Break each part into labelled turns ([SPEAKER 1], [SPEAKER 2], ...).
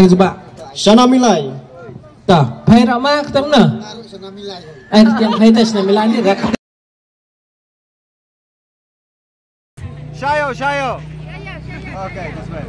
[SPEAKER 1] Kang sebab
[SPEAKER 2] Sana milai.
[SPEAKER 1] dah pai ramah ketemu na
[SPEAKER 2] Sana milai.
[SPEAKER 1] yang pai tes na milani rak
[SPEAKER 2] Shayo, Shayo. Okay, this way.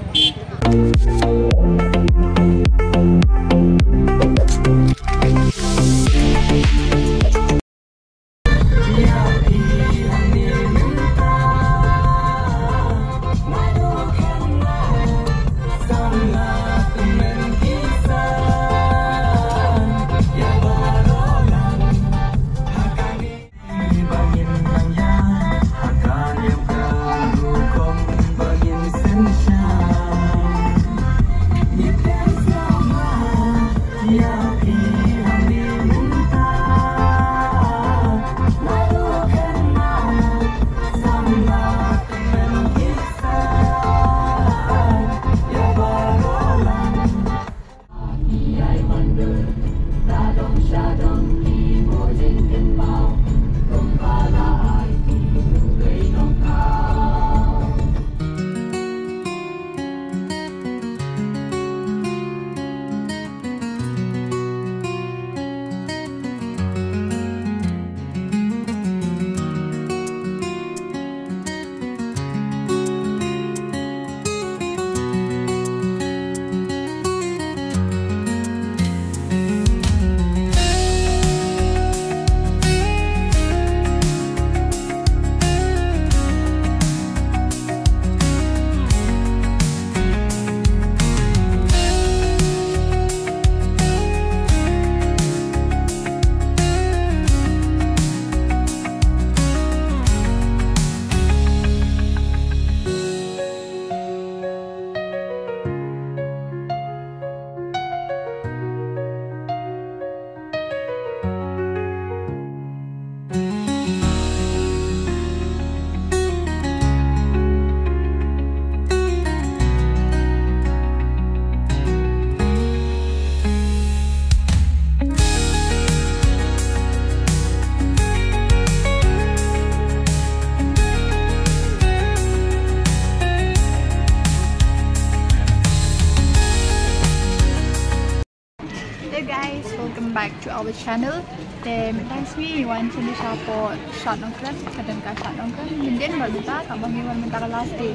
[SPEAKER 3] Welcome back to our channel. Thanks me Iwan sini support shad nongkrem kadang ka shad nongkrem minden berbeda tambah Iwan mentara last day.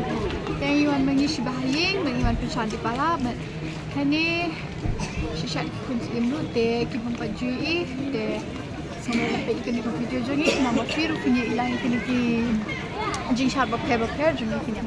[SPEAKER 3] Iwan mengisi bahaing, Iwan pesan di pala. Hani shad kunci imlu te kibang pajui te sama lepas ikan di video Jong ni nama firu punya ilang ikan di jing shad bapher Jong ni punya.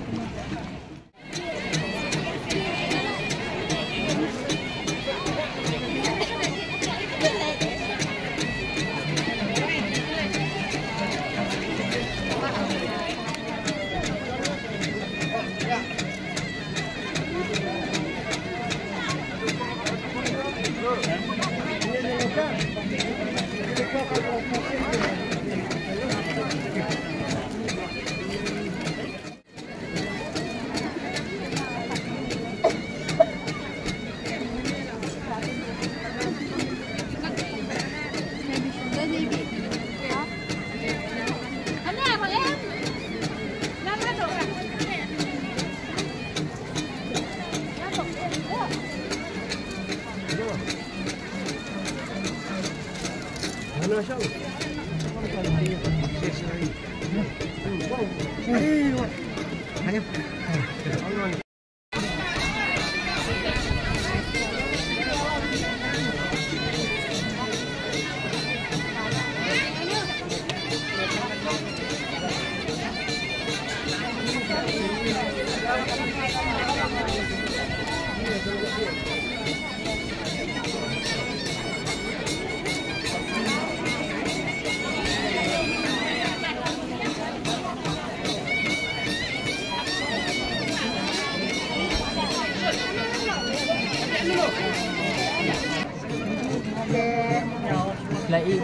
[SPEAKER 1] Leit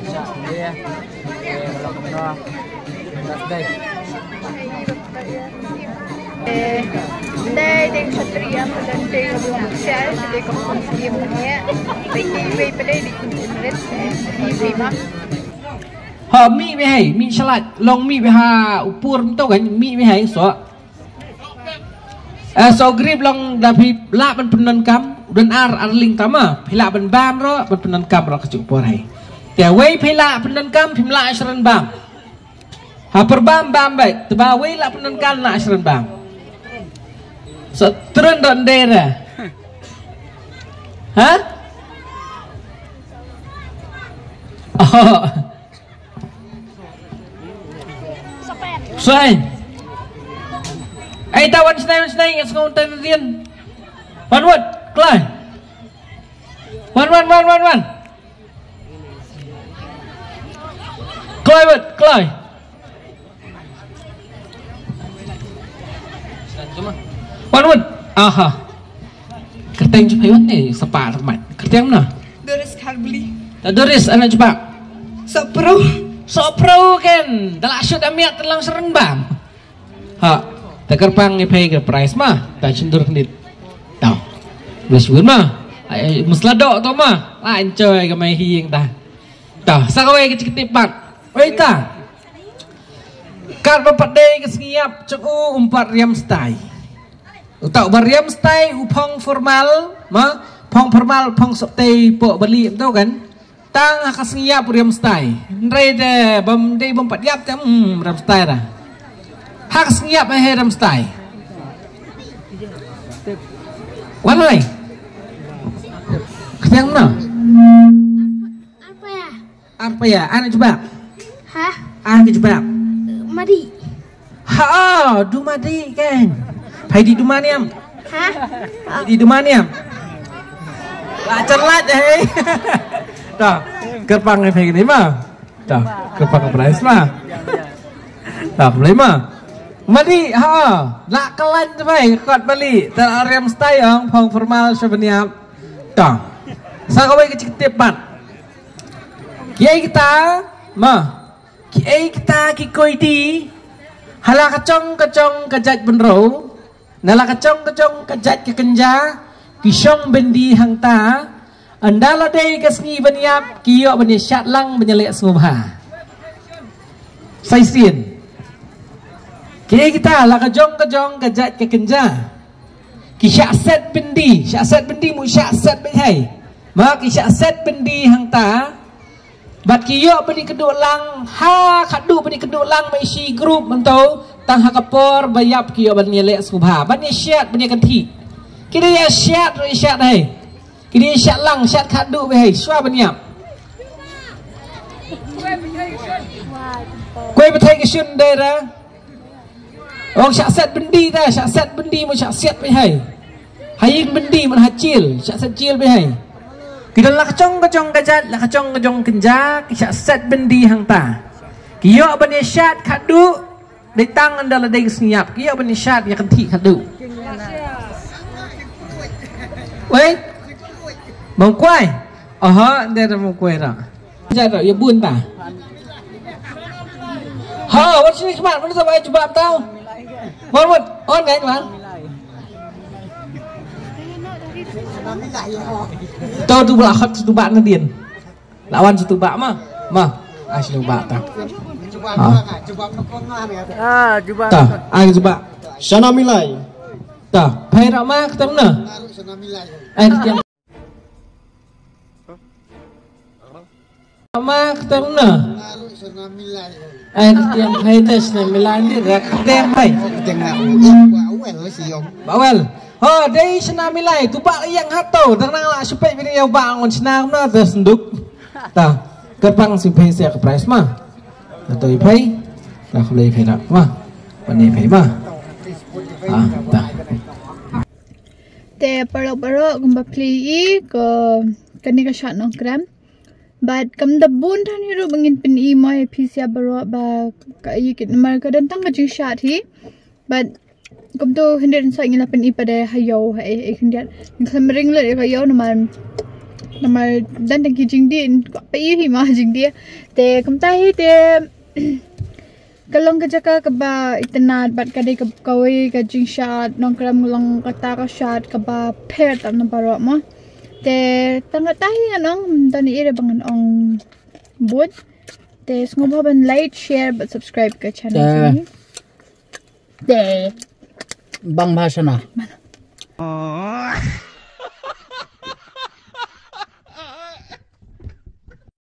[SPEAKER 1] shad dia kalau kena last day
[SPEAKER 3] đây đang thật riêng và đang chơi một xe để có một game nhé vì về đây thì cũng rất vì mà
[SPEAKER 1] ha mi we hai mi shalat long mi we ha upur to kan mi we hai so so grip long tapi la ban penan kam dan arling tama phila ban bam ro ban penan kam ro kecuk por hai te wei phila penan kam phimla asran bam ha per bam bai te ba wei la penan kam la asran bam so trun don dera ha oh sai ai tawan snai ngas ngau tan rian one word klai one klai word klai one word aha kerteng cepai wan ni sepa teman kerteng mana
[SPEAKER 3] Doris Karbli.
[SPEAKER 1] Doris anak cepat
[SPEAKER 3] Sopro
[SPEAKER 1] kan dalam asyik amiat telang serembam ha terkerpang ni pay ke price mah tak cendur nit tau besul mah musladok tu mah lain coy ke mai hiing dah tau sakawai ke cikitipat oi ta kar bapak day ke siap cukup 4 riam stay utak bariam stay upong formal mah pong formal pong sokte pok beli tu kan tang akas ngiap riam stay ndai de bam day bam patiap tem riam stay dah hak ngiap ai riam stay walai ketang mana apa ya anak coba
[SPEAKER 4] Hah?
[SPEAKER 1] anak coba
[SPEAKER 4] Madi.
[SPEAKER 1] ha du madi kan pai di dumaniam
[SPEAKER 4] Hah?
[SPEAKER 1] di dumaniam lah cerlat eh dah kerpang ni pai ni mah dah kerpang price mah dah boleh mah madi ha nak kelan tu pai kot balik ter ariam stay ang pong formal sebeniap dah sakawai kecik tepat kiai kita mah kiai kita kikoi di hala kacong kejat benro nala kacong kejat ke kenja kisong bendi hang ta andala dei kesngi beniap kiyo beni syat lang benyelek sengubha sai sin kiai kita hala kacong kejat ke kenja kisyak set bendi mu syak set behai ma kisyak set bendi hang ta bat kiyo beni keduk lang ha khadu beni keduk lang mai si group mentau tang hakapor bayap kiyo beni lek subha bani syat beni kanti kini ya syat hai kini syat lang syat khadu behai swa beniap koi betai ke syun daerah ong syak set bendi ta syak set bendi mu syak set behai hayin bendi mun hacil syak set cil behai kita lah kacong kejat lah kacong kenja kisah set bendi hang ta kiyo bani syat khadu dei tang andala dei senyap kiyo bani syat ya kenti khadu wei mong kuai aha dia mong kuai ra jat ya bun ta ha wat sini kemat mana sampai coba tahu mon on kan man tao tu bela khot tu bak nadien lawan tu bak mah ai tu bak ta ta ai tu bak
[SPEAKER 2] Sana milai.
[SPEAKER 1] ta pai ra ma ketam na ai ketiam ma ketam na ai ketiam pai tes na milan ni ra ketem pai bawel oh dari senam milai tu bak yang hatau tenang lah supaya bini yang bangun senam na tersenduk ta kerpang si pai sia ke price mah atau pai lah boleh pai nak mah pani pai mah ta
[SPEAKER 3] te paro gumba play ko kani ka shot nongkrem but kam da bun than hiru bangin pin I mai pisia baro ba ka yikit mar ka dan tang ka jing shot hi but kum tu hendak saya ingin lapan pada hayau hendak kemarin le hayau nama dan tengki jing dia apa ini mah jing dia te kum tahi te kalong kerja ka ba itanat bat kadai ka kawai ka jing shot nongkrem ngulong kata ka shot ka ba pair tam na baro mah te tangga tahi anong tani ire bangan ong bud te ngobaban like share but subscribe ka channel ni te
[SPEAKER 5] bang bahasa na.